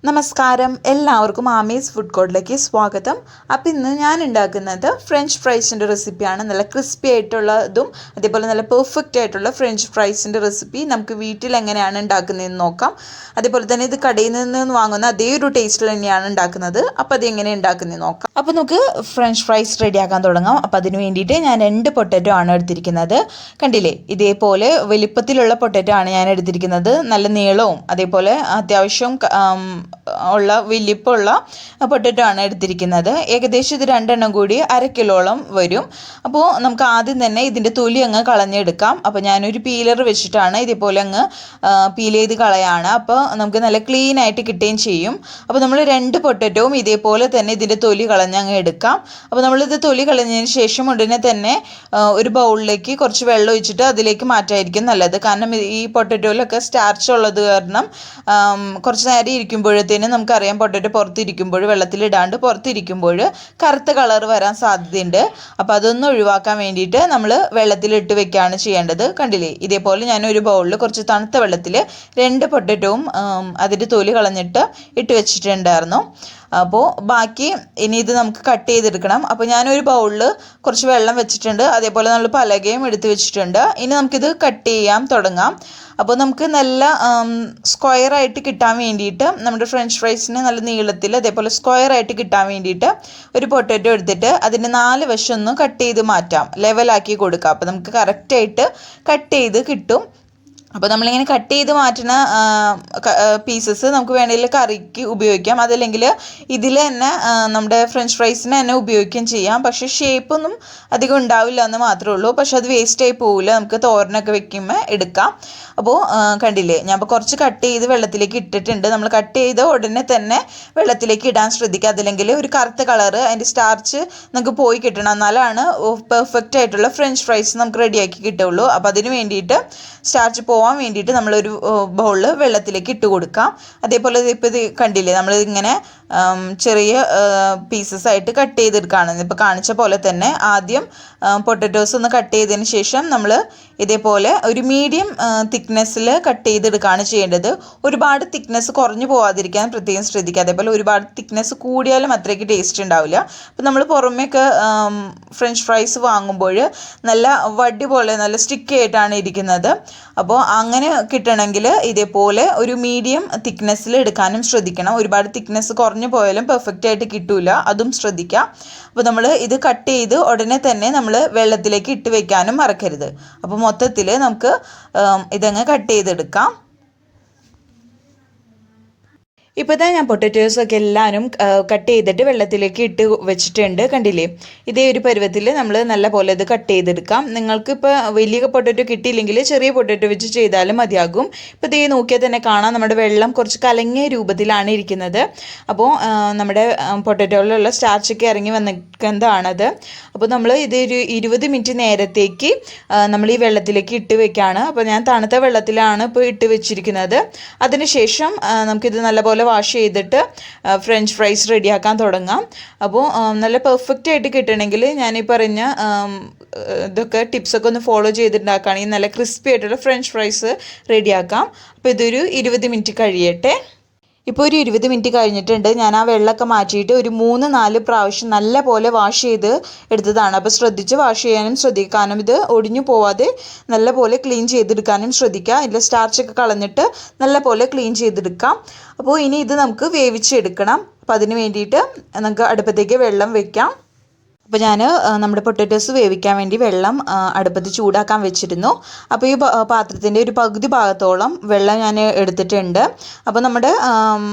നമസ്കാരം, എല്ലാവർക്കും ആമീസ് ഫുഡ് കോർട്ടിലേക്ക് സ്വാഗതം. അപ്പോൾ ഇന്ന് ഞാൻ ഉണ്ടാക്കുന്നത് ഫ്രഞ്ച് ഫ്രൈസിൻ്റെ റെസിപ്പിയാണ്. നല്ല ക്രിസ്പി ആയിട്ടുള്ളതും അതേപോലെ നല്ല പെർഫെക്റ്റ് ആയിട്ടുള്ള ഫ്രഞ്ച് ഫ്രൈസിൻ്റെ റെസിപ്പി നമുക്ക് വീട്ടിൽ എങ്ങനെയാണ് ഉണ്ടാക്കുന്നതെന്ന് നോക്കാം. അതേപോലെ തന്നെ ഇത് കടയിൽ നിന്ന് വാങ്ങുന്ന അതേ ഒരു ടേസ്റ്റിൽ തന്നെയാണ് ഉണ്ടാക്കുന്നത്. അപ്പോൾ അത് എങ്ങനെ ഉണ്ടാക്കുന്നതെന്ന് നോക്കാം. അപ്പോൾ നമുക്ക് ഫ്രഞ്ച് ഫ്രൈസ് റെഡിയാക്കാൻ തുടങ്ങാം. അപ്പോൾ അതിന് വേണ്ടിയിട്ട് ഞാൻ 2 പൊട്ടറ്റോ ആണ് എടുത്തിരിക്കുന്നത്. കണ്ടില്ലേ, ഇതേപോലെ വലിപ്പത്തിലുള്ള പൊട്ടറ്റോ ആണ് ഞാൻ എടുത്തിരിക്കുന്നത്. നല്ല നീളവും അതേപോലെ അത്യാവശ്യം ഉള്ള വലിപ്പമുള്ള പൊട്ടറ്റോ ആണ് എടുത്തിരിക്കുന്നത്. ഏകദേശം ഇത് 2 എണ്ണം കൂടി 1/2 കിലോളം വരും. അപ്പോൾ നമുക്ക് ആദ്യം തന്നെ ഇതിൻ്റെ തൊലി അങ്ങ് കളഞ്ഞെടുക്കാം. അപ്പോൾ ഞാനൊരു പീലർ വെച്ചിട്ടാണ് ഇതേപോലെ അങ്ങ് പീൽ ചെയ്ത് കളയാണ്. അപ്പോൾ നമുക്ക് നല്ല ക്ലീൻ ആയിട്ട് കിട്ടുകയും ചെയ്യും. അപ്പോൾ നമ്മൾ 2 പൊട്ടറ്റോവും ഇതേപോലെ തന്നെ ഇതിൻ്റെ തൊലി കളഞ്ഞ് അങ്ങ് എടുക്കാം. അപ്പോൾ നമ്മളിത് തൊലി കളഞ്ഞതിന് ശേഷം ഉടനെ തന്നെ ഒരു ബൗളിലേക്ക് കുറച്ച് വെള്ളം ഒഴിച്ചിട്ട് അതിലേക്ക് മാറ്റായിരിക്കും നല്ലത്. കാരണം ഈ പൊട്ടറ്റോയിലൊക്കെ സ്റ്റാർച്ച് ഉള്ളത് കാരണം കുറച്ച് നേരം ഇരിക്കുമ്പോഴത്തേനും നമുക്കറിയാം പൊട്ടറ്റോ പുറത്തിരിക്കുമ്പോൾ വെള്ളത്തിലിടാണ്ട് പുറത്തിരിക്കുമ്പോൾ കറുത്ത കളർ വരാൻ സാധ്യതയുണ്ട്. അപ്പോൾ അതൊന്നും ഒഴിവാക്കാൻ വേണ്ടിയിട്ട് നമ്മൾ വെള്ളത്തിലിട്ട് വെക്കുകയാണ് ചെയ്യേണ്ടത്. കണ്ടില്ലേ, ഇതേപോലെ ഞാൻ ഒരു ബൗളിൽ കുറച്ച് തണുത്ത വെള്ളത്തിൽ 2 പൊട്ടറ്റോവും അതിൻ്റെ തൊലി കളഞ്ഞിട്ട് ഇട്ട് വെച്ചിട്ടുണ്ടായിരുന്നു. അപ്പോൾ ബാക്കി ഇനി ഇത് നമുക്ക് കട്ട് ചെയ്തെടുക്കണം. അപ്പോൾ ഞാനൊരു ബൗളിൽ കുറച്ച് വെള്ളം വെച്ചിട്ടുണ്ട്. അതേപോലെ നമ്മൾ പലകയും എടുത്ത് വെച്ചിട്ടുണ്ട്. ഇനി നമുക്കിത് കട്ട് ചെയ്യാൻ തുടങ്ങാം. അപ്പോൾ നമുക്ക് നല്ല സ്ക്വയറായിട്ട് കിട്ടാൻ വേണ്ടിയിട്ട് നമ്മുടെ ഫ്രഞ്ച് ഫ്രൈസിന് നല്ല നീളത്തിൽ അതേപോലെ സ്ക്വയറായിട്ട് കിട്ടാൻ വേണ്ടിയിട്ട് ഒരു പൊട്ടറ്റോ എടുത്തിട്ട് അതിൻ്റെ 4 വശം ഒന്ന് കട്ട് ചെയ്ത് മാറ്റാം, ലെവലാക്കി കൊടുക്കാം. അപ്പോൾ നമുക്ക് കറക്റ്റായിട്ട് കട്ട് ചെയ്ത് കിട്ടും. അപ്പോൾ നമ്മളിങ്ങനെ കട്ട് ചെയ്ത് മാറ്റുന്ന പീസസ് നമുക്ക് വേണമെങ്കിൽ കറിക്ക് ഉപയോഗിക്കാം. അതല്ലെങ്കിൽ ഇതിൽ തന്നെ നമ്മുടെ ഫ്രഞ്ച് ഫ്രൈസിന് തന്നെ ഉപയോഗിക്കുകയും ചെയ്യാം. പക്ഷേ ഷേപ്പൊന്നും അധികം ഉണ്ടാവില്ല എന്ന് മാത്രമേ ഉള്ളൂ. പക്ഷെ അത് വേസ്റ്റായി പോവില്ല, നമുക്ക് തോരനൊക്കെ വെക്കുമ്പോൾ എടുക്കാം. അപ്പോൾ കണ്ടില്ലേ, ഞാൻ ഇപ്പോൾ കുറച്ച് കട്ട് ചെയ്ത് വെള്ളത്തിലേക്ക് ഇട്ടിട്ടുണ്ട്. നമ്മൾ കട്ട് ചെയ്ത് ഉടനെ തന്നെ വെള്ളത്തിലേക്ക് ഇടാൻ ശ്രദ്ധിക്കുക. അതല്ലെങ്കിൽ ഒരു കറുത്ത കളറ് അതിൻ്റെ സ്റ്റാർച്ച് നമുക്ക് പോയി കിട്ടണം, എന്നാലാണ് പെർഫെക്റ്റ് ആയിട്ടുള്ള ഫ്രഞ്ച് ഫ്രൈസ് നമുക്ക് റെഡിയാക്കി കിട്ടുള്ളൂ. അപ്പോൾ അതിന് വേണ്ടിയിട്ട് സ്റ്റാർച്ച് പോകാൻ വേണ്ടിയിട്ട് നമ്മളൊരു ബൗളിൽ വെള്ളത്തിലേക്ക് ഇട്ട് കൊടുക്കാം. അതേപോലെ ഇപ്പോൾ ഇത് കണ്ടില്ലേ, നമ്മളിങ്ങനെ ചെറിയ പീസസ് ആയിട്ട് കട്ട് ചെയ്തെടുക്കുകയാണ്. ഇപ്പോൾ കാണിച്ച പോലെ തന്നെ ആദ്യം പൊട്ടറ്റോസ് ഒന്ന് കട്ട് ചെയ്തതിന് ശേഷം നമ്മൾ ഇതേപോലെ ഒരു മീഡിയം തിക്നെസ്സിൽ കട്ട് ചെയ്തെടുക്കുകയാണ് ചെയ്യേണ്ടത്. ഒരുപാട് തിക്നെസ് കുറഞ്ഞു പോകാതിരിക്കാൻ പ്രത്യേകം ശ്രദ്ധിക്കുക. അതേപോലെ ഒരുപാട് തിക്നെസ് കൂടിയാലും അത്രയ്ക്ക് ടേസ്റ്റ് ഉണ്ടാവില്ല. അപ്പോൾ നമ്മൾ പുറമേക്ക് ഫ്രഞ്ച് ഫ്രൈസ് വാങ്ങുമ്പോൾ നല്ല വടി പോലെ നല്ല സ്റ്റിക്കി ആയിട്ടാണ് ഇരിക്കുന്നത്. അപ്പോൾ അങ്ങനെ കിട്ടണമെങ്കിൽ ഇതേപോലെ ഒരു മീഡിയം തിക്നെസ്സിൽ എടുക്കാനും ശ്രദ്ധിക്കണം. ഒരുപാട് തിക്നെസ് കുറഞ്ഞു പോയാലും പെർഫെക്റ്റ് ആയിട്ട് കിട്ടില്ല, അതും ശ്രദ്ധിക്കുക. അപ്പോൾ നമ്മൾ ഇത് കട്ട് ചെയ്ത് ഉടനെ തന്നെ നമ്മൾ വെള്ളത്തിലേക്ക് ഇട്ട് വെക്കാനും മറക്കരുത്. അപ്പോൾ മൊത്തത്തിൽ നമുക്ക് ഇതങ്ങ് കട്ട് ചെയ്തെടുക്കാം. ഇപ്പോൾ തന്നെ ഞാൻ പൊട്ടറ്റോസൊക്കെ എല്ലാവരും കട്ട് ചെയ്തിട്ട് വെള്ളത്തിലേക്ക് ഇട്ട് വെച്ചിട്ടുണ്ട്. കണ്ടില്ലേ, ഇതേ ഒരു പരുവത്തിൽ നമ്മൾ നല്ല പോലെ ഇത് കട്ട് ചെയ്തെടുക്കാം. നിങ്ങൾക്കിപ്പോൾ വലിയ പൊട്ടറ്റോ കിട്ടിയില്ലെങ്കിൽ ചെറിയ പൊട്ടറ്റോ വെച്ച് ചെയ്താലും മതിയാകും. ഇപ്പോൾ ഇതേ നോക്കിയാൽ തന്നെ കാണാം നമ്മുടെ വെള്ളം കുറച്ച് കലങ്ങിയ രൂപത്തിലാണ് ഇരിക്കുന്നത്. അപ്പോൾ നമ്മുടെ പൊട്ടറ്റോയിലുള്ള സ്റ്റാർച്ചൊക്കെ ഇറങ്ങി വന്നിരിക്കുന്നതാണത്. അപ്പോൾ നമ്മൾ ഇതൊരു 20 മിനിറ്റ് നേരത്തേക്ക് നമ്മൾ ഈ വെള്ളത്തിലേക്ക് ഇട്ട് വെക്കുകയാണ്. അപ്പോൾ ഞാൻ തണുത്ത വെള്ളത്തിലാണ് ഇപ്പോൾ ഇട്ട് വെച്ചിരിക്കുന്നത്. അതിനുശേഷം നമുക്കിത് നല്ലപോലെ വാഷ് ചെയ്തിട്ട് ഫ്രഞ്ച് ഫ്രൈസ് റെഡിയാക്കാൻ തുടങ്ങാം. അപ്പോൾ നല്ല പെർഫെക്റ്റ് ആയിട്ട് കിട്ടണമെങ്കിൽ ഞാൻ ഈ പറഞ്ഞ ഇതൊക്കെ ടിപ്സൊക്കെ ഒന്ന് ഫോളോ ചെയ്തിട്ടുണ്ടാക്കുകയാണെങ്കിൽ നല്ല ക്രിസ്പി ആയിട്ടുള്ള ഫ്രഞ്ച് ഫ്രൈസ് റെഡിയാക്കാം. അപ്പോൾ ഇതൊരു 20 മിനിറ്റ് കഴിയട്ടെ. ഇപ്പോൾ ഒരു 20 മിനിറ്റ് കഴിഞ്ഞിട്ടുണ്ട്. ഞാൻ ആ വെള്ളമൊക്കെ മാറ്റിയിട്ട് ഒരു 3-4 പ്രാവശ്യം നല്ല പോലെ വാഷ് ചെയ്ത് എടുത്തതാണ്. അപ്പോൾ ശ്രദ്ധിച്ച് വാഷ് ചെയ്യാനും ശ്രദ്ധിക്കാനും, ഇത് ഒടിഞ്ഞു പോവാതെ നല്ല പോലെ ക്ലീൻ ചെയ്തെടുക്കാനും ശ്രദ്ധിക്കുക. ഇതിൽ സ്റ്റാർച്ചൊക്കെ കളഞ്ഞിട്ട് നല്ല പോലെ ക്ലീൻ ചെയ്തെടുക്കാം. അപ്പോൾ ഇനി ഇത് നമുക്ക് വേവിച്ചെടുക്കണം. അപ്പോൾ അതിന് വേണ്ടിയിട്ട് നമുക്ക് അടുപ്പത്തേക്ക് വെള്ളം വെക്കാം. അപ്പോൾ ഞാൻ നമ്മുടെ പൊട്ടറ്റോസ് വേവിക്കാൻ വേണ്ടി വെള്ളം അടുപ്പത്ത് ചൂടാക്കാൻ വെച്ചിരുന്നു. അപ്പോൾ ഈ പാത്രത്തിൻ്റെ ഒരു പകുതി ഭാഗത്തോളം വെള്ളം ഞാൻ എടുത്തിട്ടുണ്ട്. അപ്പോൾ നമ്മുടെ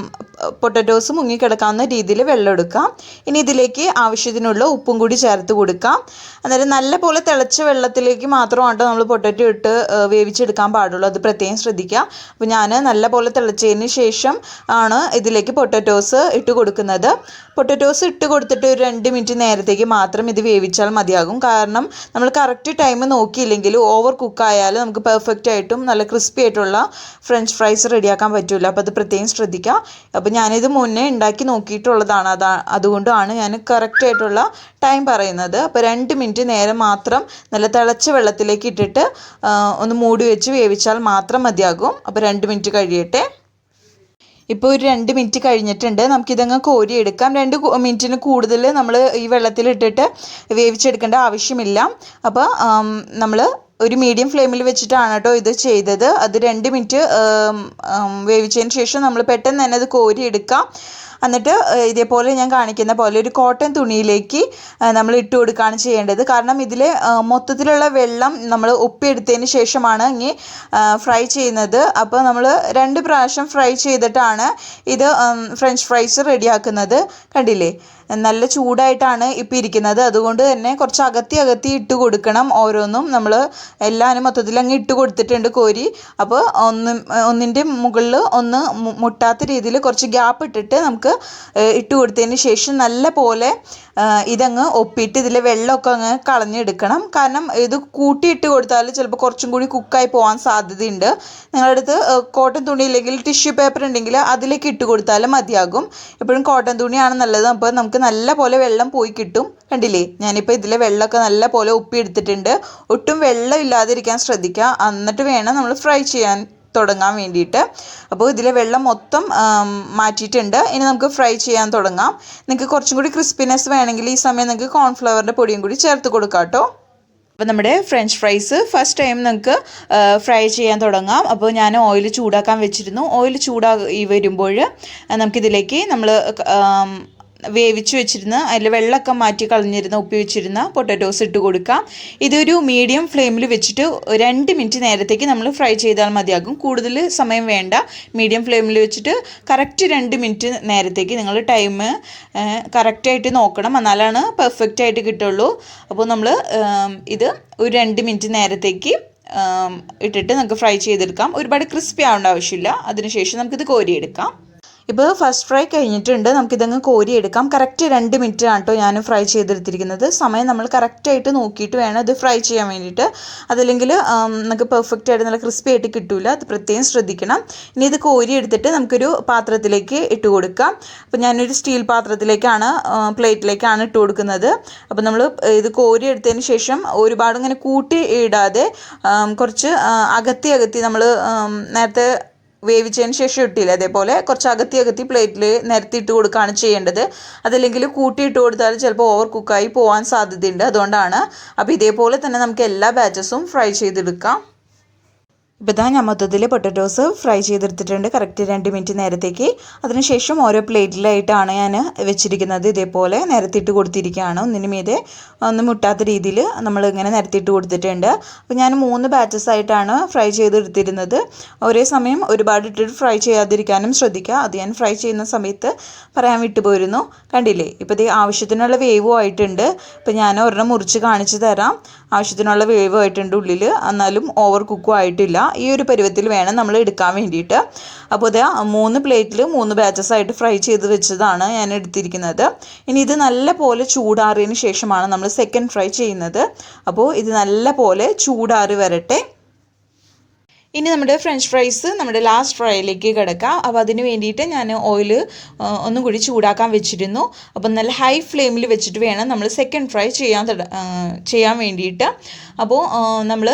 പൊട്ടറ്റോസ് മുങ്ങിക്കിടക്കാവുന്ന രീതിയിൽ വെള്ളം എടുക്കാം. ഇനി ഇതിലേക്ക് ആവശ്യത്തിനുള്ള ഉപ്പും കൂടി ചേർത്ത് കൊടുക്കാം. അന്നേരം നല്ല പോലെ തിളച്ച വെള്ളത്തിലേക്ക് മാത്രമാണ് നമ്മൾ പൊട്ടറ്റോ ഇട്ട് വേവിച്ചെടുക്കാൻ പാടുള്ളൂ, അത് പ്രത്യേകം ശ്രദ്ധിക്കുക. അപ്പോൾ ഞാൻ നല്ല പോലെ തിളച്ചതിന് ശേഷം ആണ് ഇതിലേക്ക് പൊട്ടറ്റോസ് ഇട്ട് കൊടുക്കുന്നത്. പൊട്ടറ്റോസ് ഇട്ട് കൊടുത്തിട്ട് ഒരു 2 മിനിറ്റ് നേരത്തേക്ക് മാത്രം ഇത് വേവിച്ചാൽ മതിയാകും. കാരണം നമ്മൾ കറക്റ്റ് ടൈം നോക്കിയില്ലെങ്കിൽ ഓവർ കുക്കായാൽ നമുക്ക് പെർഫെക്റ്റ് ആയിട്ടും നല്ല ക്രിസ്പി ആയിട്ടുള്ള ഫ്രഞ്ച് ഫ്രൈസ് റെഡിയാക്കാൻ പറ്റില്ല. അപ്പോൾ അത് പ്രത്യേകം ശ്രദ്ധിക്കുക. അപ്പോൾ ഞാനിത് മുന്നേ ഉണ്ടാക്കി നോക്കിയിട്ടുള്ളതാണ്, അതുകൊണ്ടാണ് ഞാൻ കറക്റ്റായിട്ടുള്ള ടൈം പറയുന്നത്. അപ്പോൾ 2 മിനിറ്റ് നേരം മാത്രം നല്ല തിളച്ച വെള്ളത്തിലേക്ക് ഇട്ടിട്ട് ഒന്ന് മൂടി വെച്ച് വേവിച്ചാൽ മാത്രം മതിയാകും. അപ്പോൾ 2 മിനിറ്റ് കഴിയട്ടെ. ഇപ്പോൾ ഒരു 2 മിനിറ്റ് കഴിഞ്ഞിട്ടുണ്ട്. നമുക്കിതങ്ങ് കോരിയെടുക്കാം. 2 മിനിറ്റിന് കൂടുതൽ നമ്മൾ ഈ വെള്ളത്തിലിട്ടിട്ട് വേവിച്ചെടുക്കേണ്ട ആവശ്യമില്ല. അപ്പോൾ നമ്മൾ ഒരു മീഡിയം ഫ്ലെയിമിൽ വെച്ചിട്ടാണ് കേട്ടോ ഇത് ചെയ്തത്. അത് 2 മിനിറ്റ് വേവിച്ചതിന് ശേഷം നമ്മൾ പെട്ടെന്ന് തന്നെ അത് കോരിയെടുക്കാം. എന്നിട്ട് ഇതേപോലെ ഞാൻ കാണിക്കുന്ന പോലെ ഒരു കോട്ടൺ തുണിയിലേക്ക് നമ്മൾ ഇട്ട് കൊടുക്കുകയാണ് ചെയ്യേണ്ടത്. കാരണം ഇതിൽ മൊത്തത്തിലുള്ള വെള്ളം നമ്മൾ ഒപ്പിയെടുത്തതിന് ശേഷമാണ് ഇനി ഫ്രൈ ചെയ്യുന്നത്. അപ്പോൾ നമ്മൾ 2 പ്രാവശ്യം ഫ്രൈ ചെയ്തിട്ടാണ് ഇത് ഫ്രഞ്ച് ഫ്രൈസ് റെഡിയാക്കുന്നത്. കണ്ടില്ലേ, നല്ല ചൂടായിട്ടാണ് ഇപ്പോൾ ഇരിക്കുന്നത്. അതുകൊണ്ട് തന്നെ കുറച്ച് അകത്തി ഇട്ട് കൊടുക്കണം. ഓരോന്നും നമ്മൾ എല്ലാവരും മൊത്തത്തിൽ അങ്ങ് ഇട്ട് കൊടുത്തിട്ടുണ്ട് കോരി. അപ്പോൾ ഒന്നിൻ്റെ മുകളിൽ ഒന്ന് മുട്ടാത്ത രീതിയിൽ കുറച്ച് ഗ്യാപ്പ് ഇട്ടിട്ട് നമുക്ക് ഇട്ട് കൊടുത്തതിന് ശേഷം നല്ല പോലെ ഇതങ്ങ് ഒപ്പിയിട്ട് ഇതിലെ വെള്ളമൊക്കെ അങ്ങ് കളഞ്ഞെടുക്കണം. കാരണം ഇത് കൂട്ടിയിട്ട് കൊടുത്താൽ ചിലപ്പോൾ കുറച്ചും കൂടി കുക്കായി പോകാൻ സാധ്യതയുണ്ട്. നിങ്ങളുടെ അടുത്ത് കോട്ടൺ തുണി ഇല്ലെങ്കിൽ ടിഷ്യൂ പേപ്പർ ഉണ്ടെങ്കിൽ അതിലേക്ക് ഇട്ട് കൊടുത്താലും മതിയാകും. എപ്പോഴും കോട്ടൺ തുണിയാണ് നല്ലത്. അപ്പോൾ നമുക്ക് നല്ല പോലെ വെള്ളം പോയി കിട്ടും. കണ്ടില്ലേ, ഞാനിപ്പോൾ ഇതിലെ വെള്ളമൊക്കെ നല്ല പോലെ ഒപ്പിയെടുത്തിട്ടുണ്ട്. ഒട്ടും വെള്ളം ഇല്ലാതിരിക്കാൻ ശ്രദ്ധിക്കുക. എന്നിട്ട് വേണം നമ്മൾ ഫ്രൈ ചെയ്യാൻ തുടങ്ങാൻ വേണ്ടിയിട്ട്. അപ്പോൾ ഇതിലെ വെള്ളം മൊത്തം മാറ്റിയിട്ടുണ്ട്. ഇനി നമുക്ക് ഫ്രൈ ചെയ്യാൻ തുടങ്ങാം. നിങ്ങൾക്ക് കുറച്ചും കൂടി ക്രിസ്പിനെസ് വേണമെങ്കിൽ ഈ സമയം നിങ്ങൾക്ക് കോൺഫ്ലവറിൻ്റെ പൊടിയും കൂടി ചേർത്ത് കൊടുക്കാം കേട്ടോ. അപ്പോൾ നമ്മുടെ ഫ്രഞ്ച് ഫ്രൈസ് ഫസ്റ്റ് ടൈം നിങ്ങൾക്ക് ഫ്രൈ ചെയ്യാൻ തുടങ്ങാം. അപ്പോൾ ഞാൻ ഓയിൽ ചൂടാക്കാൻ വെച്ചിരുന്നു. ഓയിൽ ചൂടായി വരുമ്പോൾ നമുക്കിതിലേക്ക് നമ്മൾ വേവിച്ച് വെച്ചിരുന്ന അതിൽ വെള്ളമൊക്കെ മാറ്റി കളഞ്ഞിരുന്ന ഉപ്പി വെച്ചിരുന്ന പൊട്ടാറ്റോസ് ഇട്ട് കൊടുക്കാം. ഇതൊരു മീഡിയം ഫ്ലെയിമിൽ വെച്ചിട്ട് 2 മിനിറ്റ് നേരത്തേക്ക് നമ്മൾ ഫ്രൈ ചെയ്താൽ മതിയാകും. കൂടുതൽ സമയം വേണ്ട. മീഡിയം ഫ്ലെയിമിൽ വെച്ചിട്ട് കറക്റ്റ് 2 മിനിറ്റ് നേരത്തേക്ക് നിങ്ങൾ ടൈം കറക്റ്റായിട്ട് നോക്കണം. എന്നാലാണ് പെർഫെക്റ്റ് ആയിട്ട് കിട്ടുള്ളൂ. അപ്പോൾ നമ്മൾ ഇത് ഒരു 2 മിനിറ്റ് നേരത്തേക്ക് ഇട്ടിട്ട് നമുക്ക് ഫ്രൈ ചെയ്തെടുക്കാം. ഒരുപാട് ക്രിസ്പി ആവേണ്ട ആവശ്യമില്ല. അതിനുശേഷം നമുക്കിത് കോരിയെടുക്കാം. ഇപ്പോൾ ഫസ്റ്റ് ഫ്രൈ കഴിഞ്ഞിട്ടുണ്ട്. നമുക്കിതങ്ങ് കോരിയെടുക്കാം. കറക്റ്റ് 2 മിനിറ്റ് ആണ് കേട്ടോ ഞാൻ ഫ്രൈ ചെയ്തെടുത്തിരിക്കുന്നത്. സമയം നമ്മൾ കറക്റ്റായിട്ട് നോക്കിയിട്ട് വേണം ഇത് ഫ്രൈ ചെയ്യാൻ വേണ്ടിയിട്ട്. അതല്ലെങ്കിൽ നമുക്ക് പെർഫെക്റ്റ് ആയിട്ട് നല്ല ക്രിസ്പി ആയിട്ട് കിട്ടില്ല. അത് പ്രത്യേകം ശ്രദ്ധിക്കണം. ഇനി ഇത് കോരിയെടുത്തിട്ട് നമുക്കൊരു പാത്രത്തിലേക്ക് ഇട്ട് കൊടുക്കാം. അപ്പോൾ ഞാനൊരു സ്റ്റീൽ പാത്രത്തിലേക്കാണ് പ്ലേറ്റിലേക്കാണ് ഇട്ട് കൊടുക്കുന്നത്. അപ്പോൾ നമ്മൾ ഇത് കോരിയെടുത്തതിന് ശേഷം ഒരുപാട് ഇങ്ങനെ കൂട്ടി ഇടാതെ കുറച്ച് അകത്തി നമ്മൾ നേരത്തെ വേവിച്ചതിന് ശേഷം ഇട്ടില്ല, അതേപോലെ കുറച്ച് അകത്തി പ്ലേറ്റിൽ നിരത്തിയിട്ട് കൊടുക്കുകയാണ് ചെയ്യേണ്ടത്. അതല്ലെങ്കിൽ കൂട്ടിയിട്ട് കൊടുത്താൽ ചിലപ്പോൾ ഓവർ കുക്കായി പോകാൻ സാധ്യതയുണ്ട്. അതുകൊണ്ടാണ്. അപ്പോൾ ഇതേപോലെ തന്നെ നമുക്ക് എല്ലാ ബാച്ചസും ഫ്രൈ ചെയ്തെടുക്കാം. ഇപ്പോൾ ഇതാ ഞാൻ മൊത്തത്തിൽ പൊട്ടറ്റോസ് ഫ്രൈ ചെയ്തെടുത്തിട്ടുണ്ട് കറക്റ്റ് 2 മിനിറ്റ് നേരത്തേക്ക്. അതിനുശേഷം ഓരോ പ്ലേറ്റിലായിട്ടാണ് ഞാൻ വെച്ചിരിക്കുന്നത്. ഇതേപോലെ നിരത്തിയിട്ട് കൊടുത്തിരിക്കുകയാണ്. ഒന്നിന് മീതെ ഒന്നും മുട്ടാത്ത രീതിയിൽ നമ്മളിങ്ങനെ നിരത്തിയിട്ട് കൊടുത്തിട്ടുണ്ട്. അപ്പോൾ ഞാൻ 3 ബാച്ചസ് ആയിട്ടാണ് ഫ്രൈ ചെയ്തെടുത്തിരുന്നത്. ഒരേ സമയം ഒരുപാട് ഇട്ടിട്ട് ഫ്രൈ ചെയ്യാതിരിക്കാനും ശ്രദ്ധിക്കുക. അത് ഞാൻ ഫ്രൈ ചെയ്യുന്ന സമയത്ത് പറയാൻ വിട്ടുപോയിരുന്നു. കണ്ടില്ലേ, ഇപ്പോൾ ഇത് ആവശ്യത്തിനുള്ള വേവും ആയിട്ടുണ്ട്. ഇപ്പോൾ ഞാൻ ഒരെണ്ണം മുറിച്ച് കാണിച്ചു തരാം. ആവശ്യത്തിനുള്ള വേവും ആയിട്ടുണ്ട് ഉള്ളിൽ, എന്നാലും ഓവർ കുക്കും ആയിട്ടില്ല. ഈ ഒരു പരുവത്തിൽ വേണം നമ്മൾ എടുക്കാൻ വേണ്ടിയിട്ട്. അപ്പോൾ ഇത് 3 പ്ലേറ്റിൽ 3 ബാച്ചസ് ആയിട്ട് ഫ്രൈ ചെയ്ത് വെച്ചതാണ് ഞാൻ എടുത്തിരിക്കുന്നത്. ഇനി ഇത് നല്ല പോലെ ചൂടാറിയതിന് ശേഷമാണ് നമ്മൾ സെക്കൻഡ് ഫ്രൈ ചെയ്യുന്നത്. അപ്പോൾ ഇത് നല്ല പോലെ ചൂടാറി വരട്ടെ. ഇനി നമ്മുടെ ഫ്രഞ്ച് ഫ്രൈസ് നമ്മുടെ ലാസ്റ്റ് ഫ്രൈയിലേക്ക് കിടക്കാം. അപ്പോൾ അതിന് വേണ്ടിയിട്ട് ഞാൻ ഓയിൽ ഒന്നും കൂടി ചൂടാക്കാൻ വെച്ചിരുന്നു. അപ്പം നല്ല ഹൈ ഫ്ലെയിമിൽ വെച്ചിട്ട് വേണം നമ്മൾ സെക്കൻഡ് ഫ്രൈ ചെയ്യാൻ വേണ്ടിയിട്ട്. അപ്പോൾ നമ്മൾ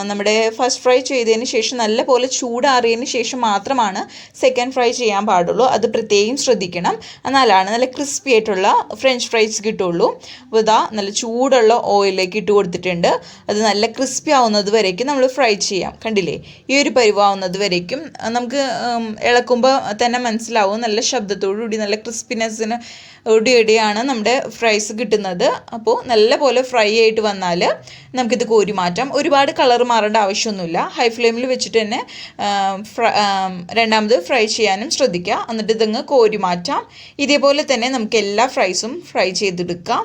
നമ്മുടെ ഫസ്റ്റ് ഫ്രൈ ചെയ്തതിന് ശേഷം നല്ല പോലെ ചൂടാറിയതിന് ശേഷം മാത്രമാണ് സെക്കൻഡ് ഫ്രൈ ചെയ്യാൻ പാടുള്ളൂ. അത് പ്രത്യേകം ശ്രദ്ധിക്കണം. എന്നാലാണ് നല്ല ക്രിസ്പി ആയിട്ടുള്ള ഫ്രഞ്ച് ഫ്രൈസ് കിട്ടുള്ളൂ. അപ്പോൾ ഇതാ നല്ല ചൂടുള്ള ഓയിലേക്ക് ഇട്ട് കൊടുത്തിട്ടുണ്ട്. അത് നല്ല ക്രിസ്പി ആവുന്നത് വരേക്കും നമ്മൾ ഫ്രൈ ചെയ്യാം. കണ്ടില്ലേ, ഈ ഒരു പരിവാവുന്നത് വരേക്കും നമുക്ക് ഇളക്കുമ്പോൾ തന്നെ മനസ്സിലാവും. നല്ല ശബ്ദത്തോടുകൂടി നല്ല ക്രിസ്പിനെസ്സിന് ഇടിയാണ് നമ്മുടെ ഫ്രൈസ് കിട്ടുന്നത്. അപ്പോൾ നല്ല പോലെ ഫ്രൈ ആയിട്ട് വന്നാൽ നമുക്കിത് കോരി മാറ്റാം. ഒരുപാട് കളർ മാറേണ്ട ആവശ്യമൊന്നുമില്ല. ഹൈ ഫ്ലെയിമിൽ വെച്ചിട്ട് തന്നെ രണ്ടാമത് ഫ്രൈ ചെയ്യാനും ശ്രദ്ധിക്കുക. എന്നിട്ട് ഇതങ്ങ് കോരി മാറ്റാം. ഇതേപോലെ തന്നെ നമുക്ക് എല്ലാ ഫ്രൈസും ഫ്രൈ ചെയ്തെടുക്കാം.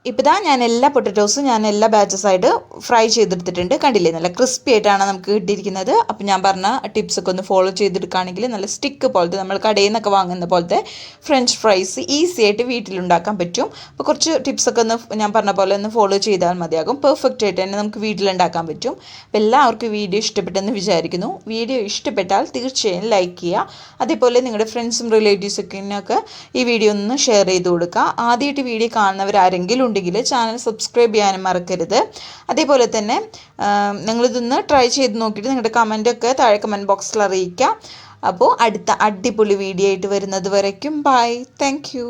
ഇപ്പോൾ ഞാൻ എല്ലാ പൊട്ടറ്റോസും എല്ലാ ബാച്ചസായിട്ട് ഫ്രൈ ചെയ്തെടുത്തിട്ടുണ്ട്. കണ്ടില്ലേ, നല്ല ക്രിസ്പി ആയിട്ടാണ് നമുക്ക് കിട്ടിയിരിക്കുന്നത്. അപ്പോൾ ഞാൻ പറഞ്ഞ ടിപ്സൊക്കെ ഒന്ന് ഫോളോ ചെയ്തെടുക്കുകയാണെങ്കിൽ നല്ല സ്റ്റിക്ക് പോലത്തെ നമ്മൾ കടയിൽ നിന്നൊക്കെ വാങ്ങുന്ന പോലത്തെ ഫ്രഞ്ച് ഫ്രൈസ് ഈസി ആയിട്ട് വീട്ടിലുണ്ടാക്കാൻ പറ്റും. അപ്പോൾ കുറച്ച് ടിപ്സൊക്കെ ഞാൻ പറഞ്ഞ പോലെ ഒന്ന് ഫോളോ ചെയ്താൽ മതിയാകും. പെർഫെക്റ്റ് ആയിട്ട് തന്നെ നമുക്ക് വീട്ടിലുണ്ടാക്കാൻ പറ്റും. അപ്പോൾ എല്ലാവർക്കും വീഡിയോ ഇഷ്ടപ്പെട്ടെന്ന് വിചാരിക്കുന്നു. വീഡിയോ ഇഷ്ടപ്പെട്ടാൽ തീർച്ചയായും ലൈക്ക് ചെയ്യുക. അതേപോലെ നിങ്ങളുടെ ഫ്രണ്ട്സും റിലേറ്റീവ്സൊക്കെ ഈ വീഡിയോ ഒന്ന് ഷെയർ ചെയ്ത് കൊടുക്കുക. ആദ്യമായിട്ട് വീഡിയോ കാണുന്നവരാരെങ്കിലും ഉണ്ടെങ്കിൽ ചാനൽ സബ്സ്ക്രൈബ് ചെയ്യാനും മറക്കരുത്. അതേപോലെ തന്നെ നിങ്ങളിതൊന്ന് ട്രൈ ചെയ്ത് നോക്കിയിട്ട് നിങ്ങളുടെ കമൻറ്റൊക്കെ താഴെ കമൻറ്റ് ബോക്സിൽ അറിയിക്കുക. അപ്പോൾ അടുത്ത അടിപൊളി വീഡിയോ ആയിട്ട് വരുന്നത് വരയ്ക്കും ബൈ. Thank you.